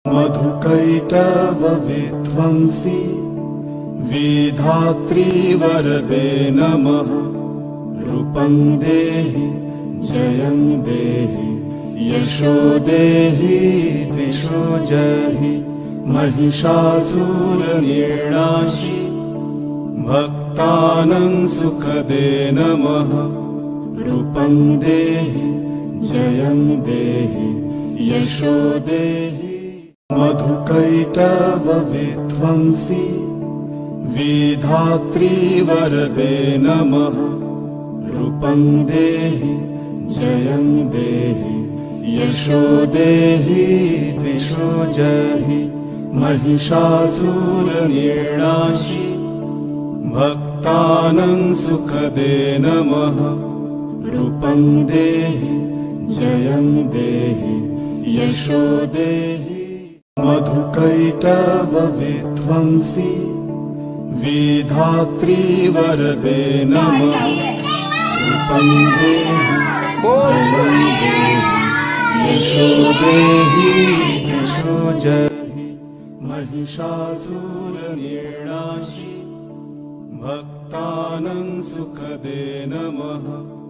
मधुकैटवविध्वंसी विधात्री वरदे नमः। रूपं देहि जयं देहि यशो देहि दिशो जहि। महिषासुरनिर्णाशि भक्तानां सुखदे नमः। रूपं देहि जयं देहि यशो देहि। मधुकैटवविध्वंसी विधात्री वरदे नमः। रूपं देहि जयं देहि यशो देहि दिशो जहि। महिषासुरनिर्णाशि भक्तानां सुखदे नमः। रूपं देहि जयं देहि यशो देहि। मधुकैटवविध्वंसी विधात्री वरदे नमः। रूपं देहि जयं देहि यशो देहि दिशो जहि। महिषासुरनिर्णाशि भक्तानां सुखदे नमः।